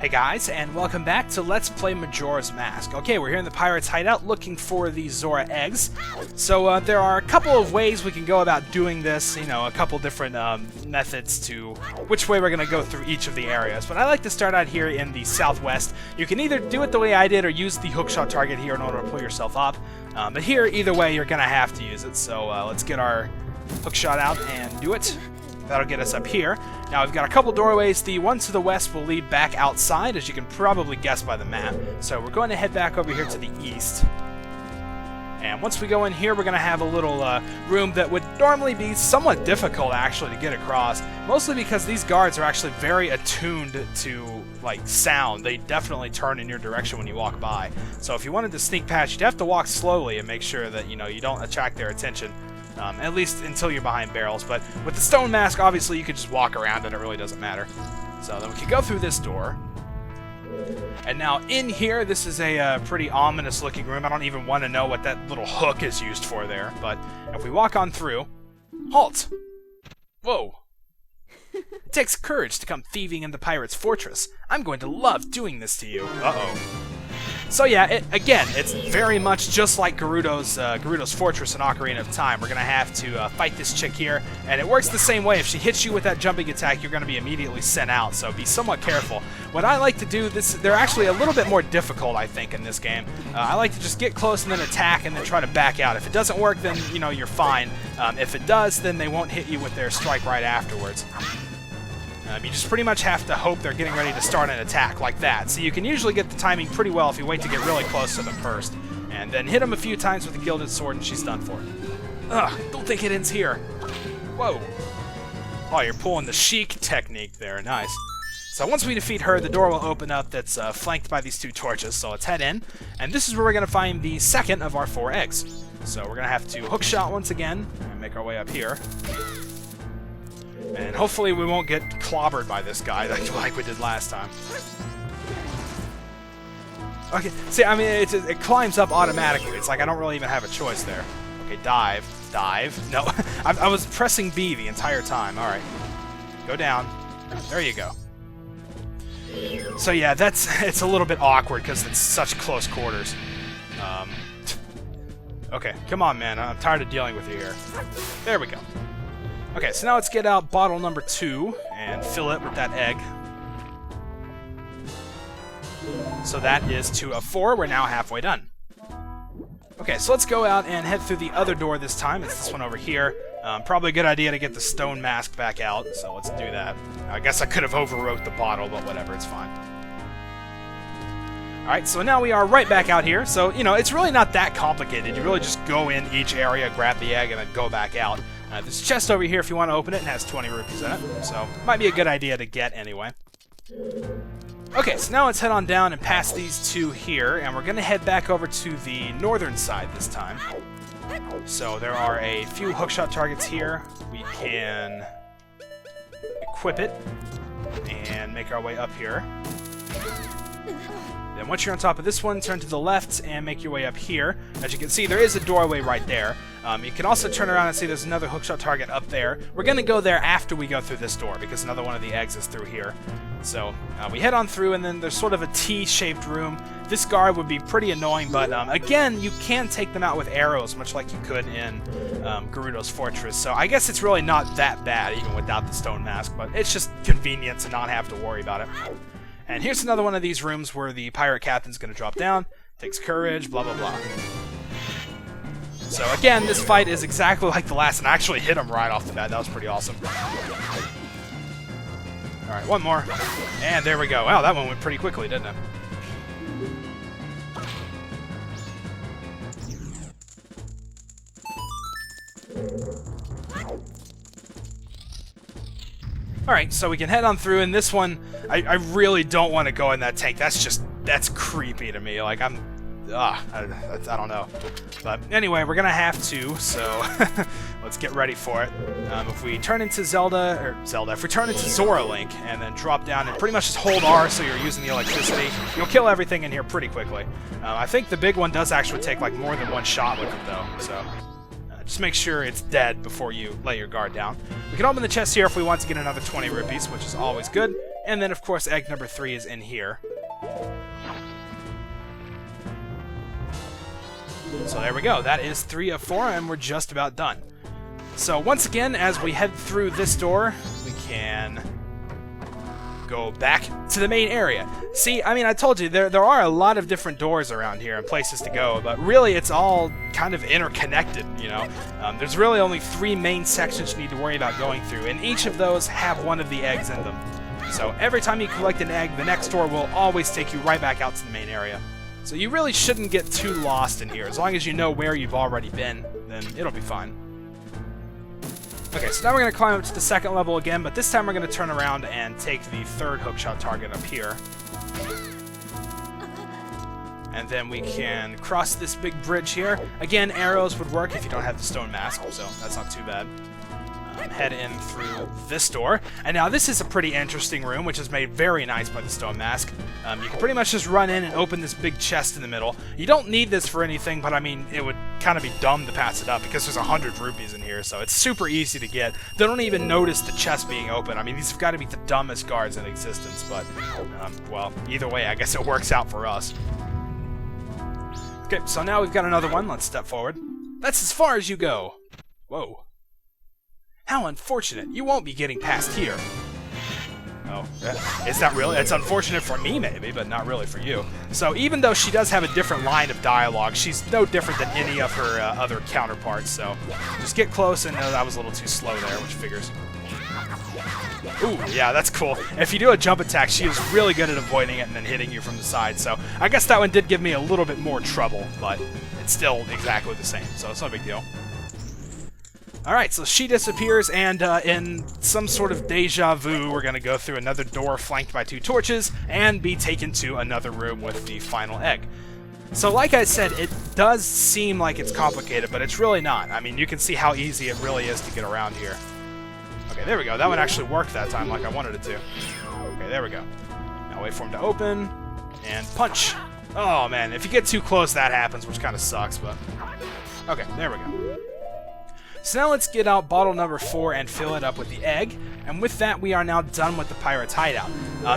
Hey guys, and welcome back to Let's Play Majora's Mask. Okay, we're here in the Pirates Hideout looking for the Zora eggs. So there are a couple of ways we can go about doing this, you know, a couple different methods to which way we're going to go through each of the areas. But I like to start out here in the southwest. You can either do it the way I did or use the hookshot target here in order to pull yourself up. But here, either way, you're going to have to use it. So let's get our hookshot out and do it. That'll get us up here. Now we've got a couple doorways. The one to the west will lead back outside, as you can probably guess by the map. So we're going to head back over here to the east. And once we go in here, we're going to have a little room that would normally be somewhat difficult, actually, to get across. Mostly because these guards are actually very attuned to, like, sound. They definitely turn in your direction when you walk by. So if you wanted to sneak past, you'd have to walk slowly and make sure that, you know, you don't attract their attention. At least until you're behind barrels. But with the stone mask, obviously, you could just walk around and it really doesn't matter. So then we can go through this door. And now in here, this is a pretty ominous looking room. I don't even want to know what that little hook is used for there. But if we walk on through... Halt! Whoa! It takes courage to come thieving in the pirate's fortress. I'm going to love doing this to you. Uh-oh. So yeah, again, it's very much just like Gerudo's Fortress in Ocarina of Time. We're going to have to fight this chick here, and it works the same way. If she hits you with that jumping attack, you're going to be immediately sent out, so be somewhat careful. What I like to do, they're actually a little bit more difficult, I think, in this game. I like to just get close and then attack and then try to back out. If it doesn't work, then, you know, you're fine. If it does, then they won't hit you with their strike right afterwards. You just pretty much have to hope they're getting ready to start an attack like that. So you can usually get the timing pretty well if you wait to get really close to them first. And then hit them a few times with the gilded sword and she's done for. Ugh, don't think it ends here. Whoa. Oh, you're pulling the Sheik technique there. Nice. So once we defeat her, the door will open up that's flanked by these two torches. So let's head in. And this is where we're going to find the second of our 4 eggs. So we're going to have to hookshot once again and make our way up here. And hopefully we won't get clobbered by this guy like we did last time. Okay, see, I mean, it climbs up automatically. It's like I don't really even have a choice there. Okay, dive. Dive. No, I was pressing B the entire time. All right. Go down. There you go. So yeah, it's a little bit awkward because it's such close quarters. Okay, come on, man. I'm tired of dealing with you here. There we go. Okay, so now let's get out bottle number 2 and fill it with that egg. So that is 2 of 4. We're now halfway done. Okay, so let's go out and head through the other door this time. It's this one over here. Probably a good idea to get the stone mask back out, so let's do that. I guess I could have overwrote the bottle, but whatever, it's fine. Alright, so now we are right back out here. So, you know, it's really not that complicated. You really just go in each area, grab the egg, and then go back out. There's a chest over here if you want to open it, and it has 20 rupees in it, so might be a good idea to get anyway. Okay, so now let's head on down and past these 2 here, and we're going to head back over to the northern side this time. So there are a few hookshot targets here. We can equip it and make our way up here. Then once you're on top of this one, turn to the left and make your way up here. As you can see, there is a doorway right there. You can also turn around and see there's another hookshot target up there. We're going to go there after we go through this door, because another one of the eggs is through here. So we head on through, and then there's sort of a T-shaped room. This guard would be pretty annoying, but again, you can take them out with arrows, much like you could in Gerudo's Fortress. So I guess it's really not that bad, even without the stone mask, but it's just convenient to not have to worry about it. And here's another one of these rooms where the pirate captain's going to drop down. Takes courage, blah, blah, blah. So again, this fight is exactly like the last, and I actually hit him right off the bat. That was pretty awesome. Alright, one more. And there we go. Wow, that one went pretty quickly, didn't it? Alright, so we can head on through, and this one, I really don't want to go in that tank. That's creepy to me. Like, I don't know. But anyway, we're gonna have to, so let's get ready for it. If we turn into if we turn into Zora Link and then drop down and pretty much just hold R so you're using the electricity, you'll kill everything in here pretty quickly. I think the big one does actually take like more than one shot with it though, so just make sure it's dead before you lay your guard down. We can open the chest here if we want to get another 20 rupees, which is always good. And then, of course, egg number 3 is in here. So there we go. That is 3 of 4, and we're just about done. So once again, as we head through this door, we can go back to the main area. See, I mean, I told you, there are a lot of different doors around here and places to go, but really it's all kind of interconnected, you know? There's really only 3 main sections you need to worry about going through, and each of those have one of the eggs in them. So every time you collect an egg, the next door will always take you right back out to the main area. So you really shouldn't get too lost in here. As long as you know where you've already been, then it'll be fine. Okay, so now we're going to climb up to the 2nd level again, but this time we're going to turn around and take the 3rd hookshot target up here. And then we can cross this big bridge here. Again, arrows would work if you don't have the stone mask, so that's not too bad. Head in through this door. And now this is a pretty interesting room, which is made very nice by the stone mask. You can pretty much just run in and open this big chest in the middle. You don't need this for anything, but I mean, it would kind of be dumb to pass it up because there's 100 rupees in here, so it's super easy to get. They don't even notice the chest being open. I mean, these have got to be the dumbest guards in existence, but, well, either way, I guess it works out for us. Okay, so now we've got another one. Let's step forward. That's as far as you go. Whoa. How unfortunate. You won't be getting past here. Oh, is that really? It's unfortunate for me, maybe, but not really for you. So even though she does have a different line of dialogue, she's no different than any of her other counterparts, so just get close, and that was a little too slow there, which figures. Ooh, yeah, that's cool. If you do a jump attack, she is really good at avoiding it and then hitting you from the side, so I guess that one did give me a little bit more trouble, but it's still exactly the same, so it's not a big deal. Alright, so she disappears, and in some sort of deja vu, we're going to go through another door flanked by 2 torches, and be taken to another room with the final egg. So like I said, it does seem like it's complicated, but it's really not. I mean, you can see how easy it really is to get around here. Okay, there we go. That one actually worked that time like I wanted it to. Okay, there we go. Now wait for him to open, and punch. Oh man, if you get too close, that happens, which kind of sucks, but... Okay, there we go. So now let's get out bottle number 4 and fill it up with the egg, and with that we are now done with the Pirates Hideout.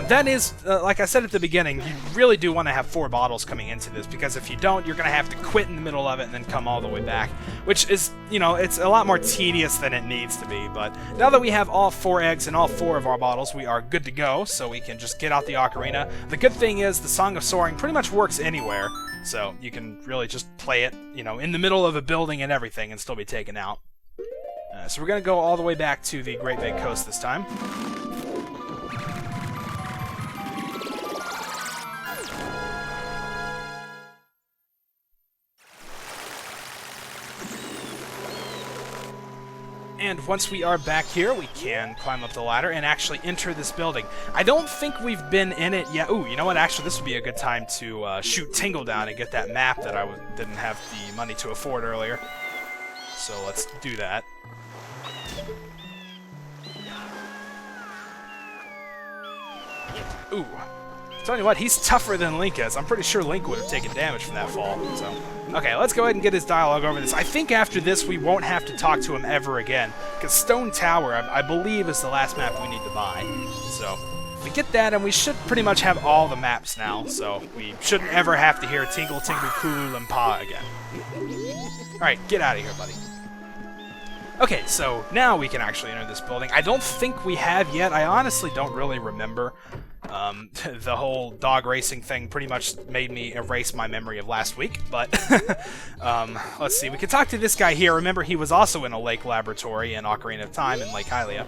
That is, like I said at the beginning, you really do want to have 4 bottles coming into this, because if you don't, you're going to have to quit in the middle of it and then come all the way back, which is, you know, it's a lot more tedious than it needs to be, but now that we have all 4 eggs and all 4 of our bottles, we are good to go, so we can just get out the ocarina. The good thing is, the Song of Soaring pretty much works anywhere, so you can really just play it, you know, in the middle of a building and everything and still be taken out. So we're going to go all the way back to the Great Big Coast this time. And once we are back here, we can climb up the ladder and actually enter this building. I don't think we've been in it yet. Ooh, you know what? Actually, this would be a good time to shoot Tingle down and get that map that I didn't have the money to afford earlier. So let's do that. Ooh. Telling you what, he's tougher than Link is. I'm pretty sure Link would have taken damage from that fall. So, okay, let's go ahead and get his dialogue over this. I think after this we won't have to talk to him ever again, because Stone Tower, I believe, is the last map we need to buy. So, we get that, and we should pretty much have all the maps now, so we shouldn't ever have to hear Tingle Tingle Kulu Lampa again. Alright, get out of here, buddy. Okay, so now we can actually enter this building. I don't think we have yet. I honestly don't really remember. The whole dog racing thing pretty much made me erase my memory of last week, but let's see. We can talk to this guy here. Remember, he was also in a lake laboratory in Ocarina of Time in Lake Hylia.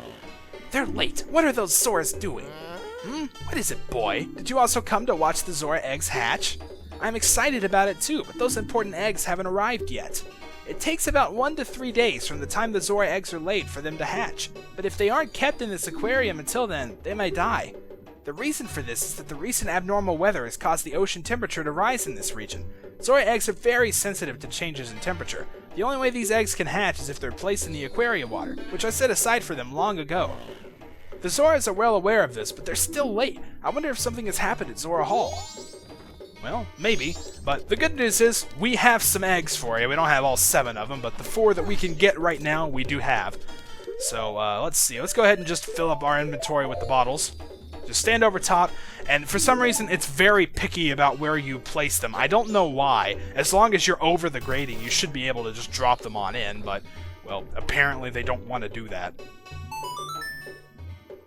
They're late. What are those Zoras doing? What is it, boy? Did you also come to watch the Zora eggs hatch? I'm excited about it too, but those important eggs haven't arrived yet. It takes about 1 to 3 days from the time the Zora eggs are laid for them to hatch, but if they aren't kept in this aquarium until then, they may die. The reason for this is that the recent abnormal weather has caused the ocean temperature to rise in this region. Zora eggs are very sensitive to changes in temperature. The only way these eggs can hatch is if they're placed in the aquarium water, which I set aside for them long ago. The Zoras are well aware of this, but they're still late. I wonder if something has happened at Zora Hall. Well, maybe, but the good news is we have some eggs for you. We don't have all 7 of them, but the 4 that we can get right now, we do have. So, let's see. Let's go ahead and just fill up our inventory with the bottles. Just stand over top, and for some reason it's very picky about where you place them. I don't know why. As long as you're over the grating, you should be able to just drop them on in, but, well, apparently they don't want to do that.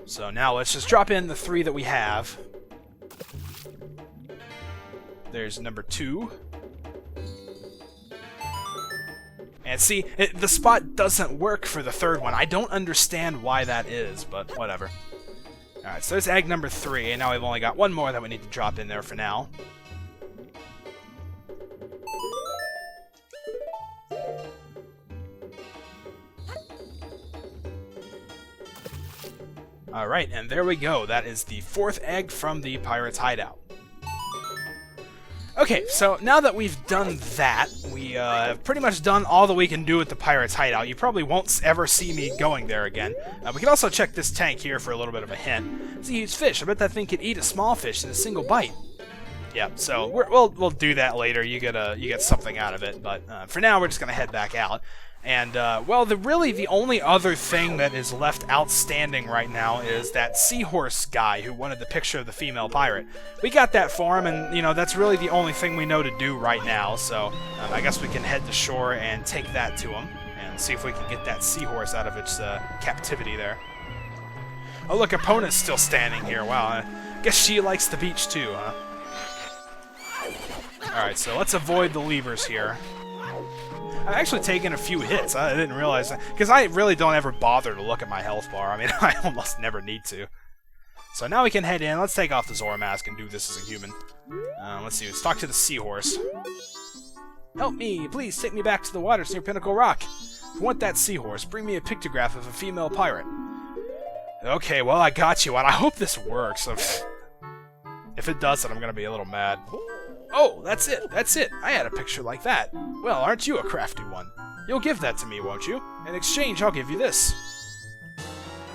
So now let's just drop in the 3 that we have. There's number 2. And see, the spot doesn't work for the 3rd one. I don't understand why that is, but whatever. Alright, so there's egg number 3, and now we've only got 1 more that we need to drop in there for now. Alright, and there we go. That is the 4th egg from the Pirates Hideout. Okay, so now that we've done that, we have pretty much done all that we can do with the Pirates Hideout. You probably won't ever see me going there again. We can also check this tank here for a little bit of a hint. It's a huge fish. I bet that thing could eat a small fish in a single bite. Yeah, so we'll do that later. You get something out of it, but for now we're just gonna head back out. And, well, really the only other thing that is left outstanding right now is that seahorse guy who wanted the picture of the female pirate. We got that for him, and, you know, that's really the only thing we know to do right now, so I guess we can head to shore and take that to him, and see if we can get that seahorse out of its captivity there. Oh, look, Epona's still standing here. Wow, I guess she likes the beach too, huh? Alright, so let's avoid the levers here. I've actually taken a few hits. I didn't realize that, because I really don't ever bother to look at my health bar. I mean, I almost never need to. So now we can head in. Let's take off the Zora mask and do this as a human. Let's see. Let's talk to the seahorse. Help me! Please take me back to the waters near Pinnacle Rock. If you want that seahorse, bring me a pictograph of a female pirate. Okay, well, I got you, and I hope this works. If it doesn't, I'm going to be a little mad. Oh, that's it, that's it. I had a picture like that. Well, aren't you a crafty one? You'll give that to me, won't you? In exchange, I'll give you this.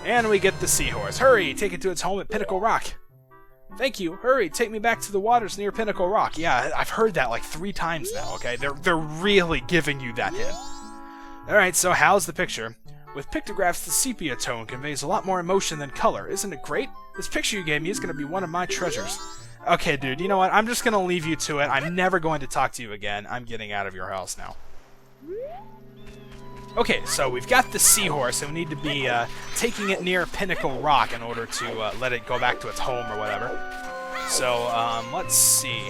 And we get the seahorse. Hurry, take it to its home at Pinnacle Rock. Thank you. Hurry, take me back to the waters near Pinnacle Rock. Yeah, I've heard that like 3 times now, okay? They're really giving you that hint. Alright, so how's the picture? With pictographs, the sepia tone conveys a lot more emotion than color. Isn't it great? This picture you gave me is going to be one of my treasures. Okay, dude, you know what? I'm just going to leave you to it. I'm never going to talk to you again. I'm getting out of your house now. Okay, so we've got the seahorse, and we need to be taking it near Pinnacle Rock in order to let it go back to its home or whatever. So, let's see.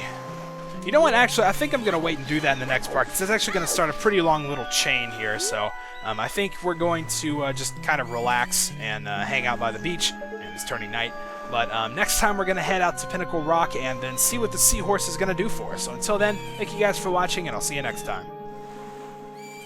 You know what? Actually, I think I'm going to wait and do that in the next part, because it's actually going to start a pretty long little chain here. So, I think we're going to just kind of relax and hang out by the beach, and it's turning night. But next time we're going to head out to Pinnacle Rock and then see what the seahorse is going to do for us. So until then, thank you guys for watching, and I'll see you next time.